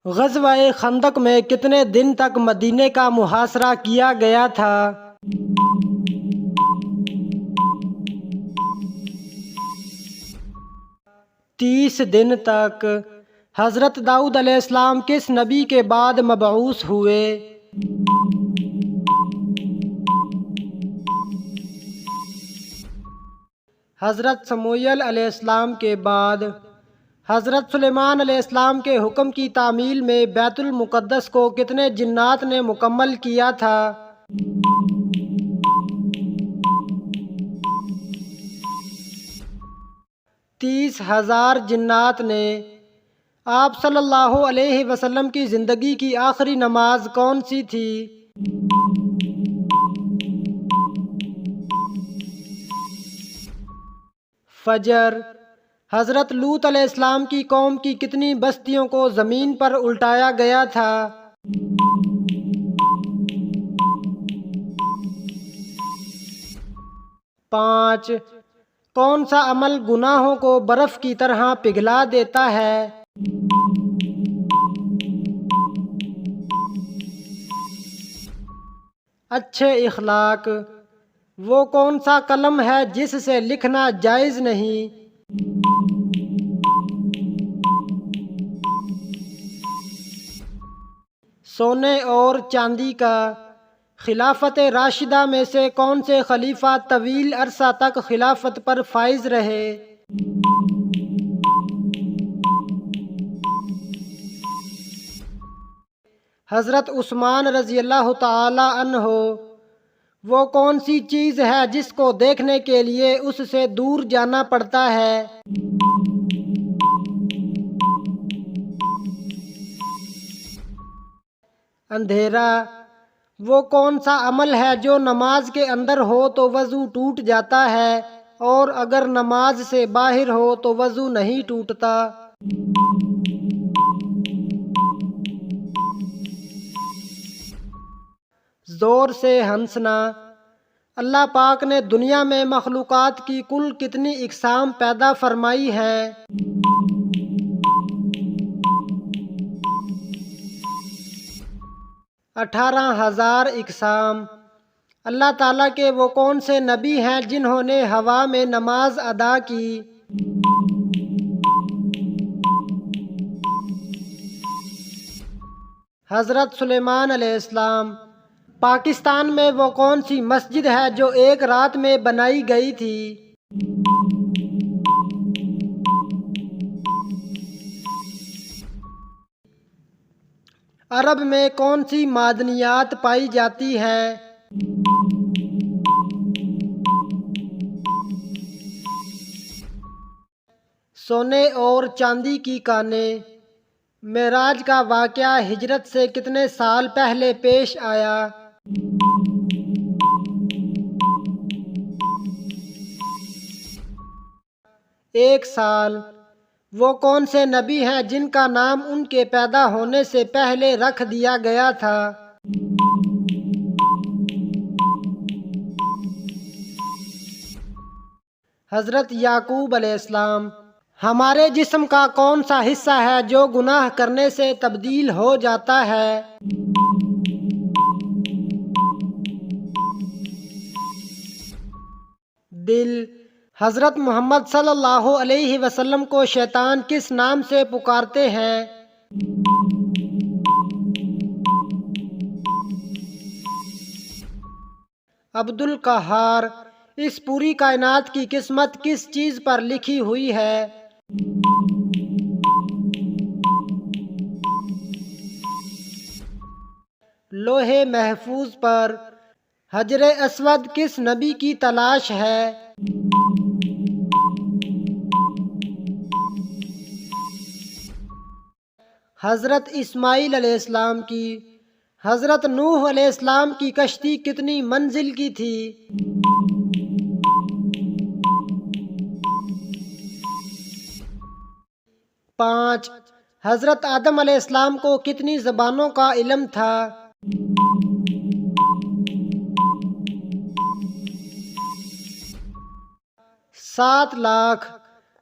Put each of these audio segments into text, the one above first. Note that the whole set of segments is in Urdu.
غزوہ خندق میں کتنے دن تک مدینے کا محاصرہ کیا گیا تھا؟ 30 دن تک۔ حضرت داؤد علیہ السلام کس نبی کے بعد مبعوث ہوئے؟ حضرت سموئیل علیہ السلام کے بعد۔ حضرت سلیمان علیہ السلام کے حکم کی تعمیل میں بیت المقدس کو کتنے جنات نے مکمل کیا تھا؟ 30,000 جنات نے۔ آپ صلی اللہ علیہ وسلم کی زندگی کی آخری نماز کون سی تھی؟ فجر۔ حضرت لوط علیہ السلام کی قوم کی کتنی بستیوں کو زمین پر الٹایا گیا تھا؟ 5۔ کون سا عمل گناہوں کو برف کی طرح پگھلا دیتا ہے؟ اچھے اخلاق۔ وہ کون سا قلم ہے جس سے لکھنا جائز نہیں؟ سونے اور چاندی کا۔ خلافت راشدہ میں سے کون سے خلیفہ طویل عرصہ تک خلافت پر فائز رہے؟ حضرت عثمان رضی اللہ تعالی عنہ۔ وہ کون سی چیز ہے جس کو دیکھنے کے لیے اس سے دور جانا پڑتا ہے؟ اندھیرا۔ وہ کون سا عمل ہے جو نماز کے اندر ہو تو وضو ٹوٹ جاتا ہے اور اگر نماز سے باہر ہو تو وضو نہیں ٹوٹتا؟ زور سے ہنسنا۔ اللہ پاک نے دنیا میں مخلوقات کی کل کتنی اقسام پیدا فرمائی ہیں؟ 18,000 اقسام۔ اللہ تعالیٰ کے وہ کون سے نبی ہیں جنہوں نے ہوا میں نماز ادا کی؟ حضرت سلیمان علیہ السلام۔ پاکستان میں وہ کون سی مسجد ہے جو ایک رات میں بنائی گئی تھی؟ عرب میں کون سی معدنیات پائی جاتی ہیں؟ سونے اور چاندی کی کانیں۔ معراج کا واقعہ ہجرت سے کتنے سال پہلے پیش آیا؟ 1 سال۔ وہ کون سے نبی ہیں جن کا نام ان کے پیدا ہونے سے پہلے رکھ دیا گیا تھا؟ حضرت یعقوب علیہ السلام۔ ہمارے جسم کا کون سا حصہ ہے جو گناہ کرنے سے تبدیل ہو جاتا ہے؟ دل۔ حضرت محمد صلی اللہ علیہ وسلم کو شیطان کس نام سے پکارتے ہیں؟ عبد القہار۔ اس پوری کائنات کی قسمت کس چیز پر لکھی ہوئی ہے؟ لوح محفوظ پر۔ حجر اسود کس نبی کی تلاش ہے؟ حضرت اسماعیل علیہ السلام کی۔ حضرت نوح علیہ السلام کی کشتی کتنی منزل کی تھی؟ 5۔ حضرت آدم علیہ السلام کو کتنی زبانوں کا علم تھا؟ 7 لاکھ۔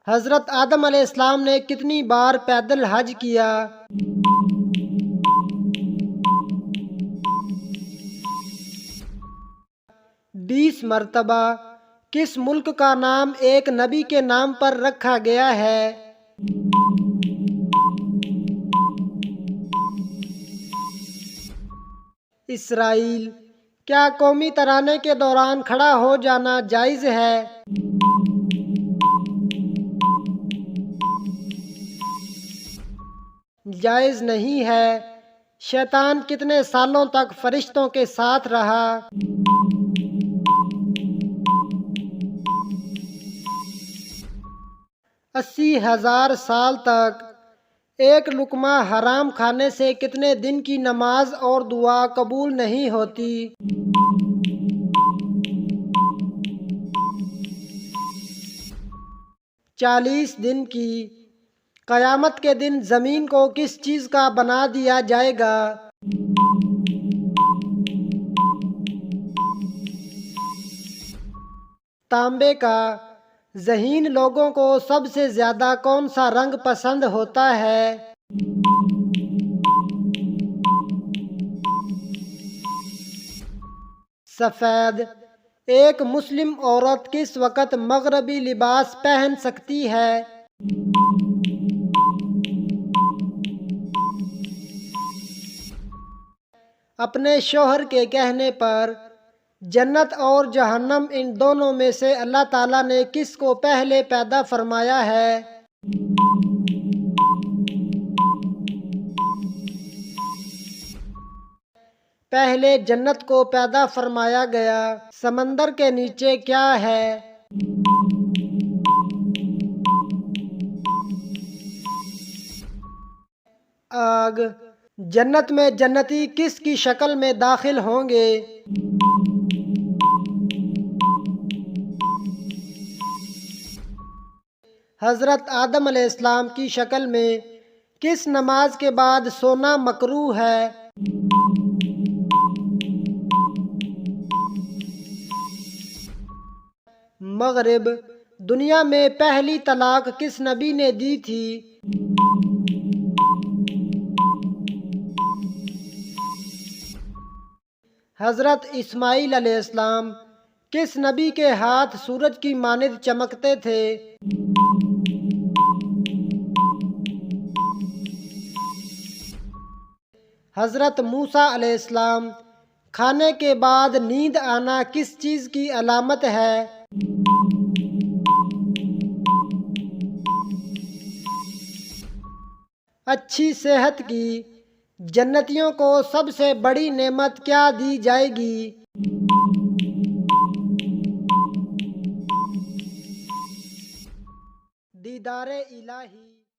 حضرت آدم علیہ السلام نے کتنی بار پیدل حج کیا؟ 20 مرتبہ کس ملک کا نام ایک نبی کے نام پر رکھا گیا ہے؟ اسرائیل۔ کیا قومی ترانے کے دوران کھڑا ہو جانا جائز ہے؟ جائز نہیں ہے۔ شیطان کتنے سالوں تک فرشتوں کے ساتھ رہا؟ 80,000 سال تک۔ ایک لقمہ حرام کھانے سے کتنے دن کی نماز اور دعا قبول نہیں ہوتی؟ 40 دن کی۔ قیامت کے دن زمین کو کس چیز کا بنا دیا جائے گا؟ تانبے کا۔ ذہین لوگوں کو سب سے زیادہ کون سا رنگ پسند ہوتا ہے؟ سفید۔ ایک مسلم عورت کس وقت مغربی لباس پہن سکتی ہے؟ اپنے شوہر کے کہنے پر۔ جنت اور جہنم ان دونوں میں سے اللہ تعالیٰ نے کس کو پہلے پیدا فرمایا ہے؟ پہلے جنت کو پیدا فرمایا گیا۔ سمندر کے نیچے کیا ہے؟ آگ۔ جنت میں جنتی کس کی شکل میں داخل ہوں گے؟ حضرت آدم علیہ السلام کی شکل میں۔ کس نماز کے بعد سونا مکروہ ہے؟ مغرب۔ دنیا میں پہلی طلاق کس نبی نے دی تھی؟ حضرت اسماعیل علیہ السلام۔ کس نبی کے ہاتھ سورج کی مانند چمکتے تھے؟ حضرت موسیٰ علیہ السلام۔ کھانے کے بعد نیند آنا کس چیز کی علامت ہے؟ اچھی صحت کی۔ جنتیوں کو سب سے بڑی نعمت کیا دی جائے گی؟ دیدار الہی۔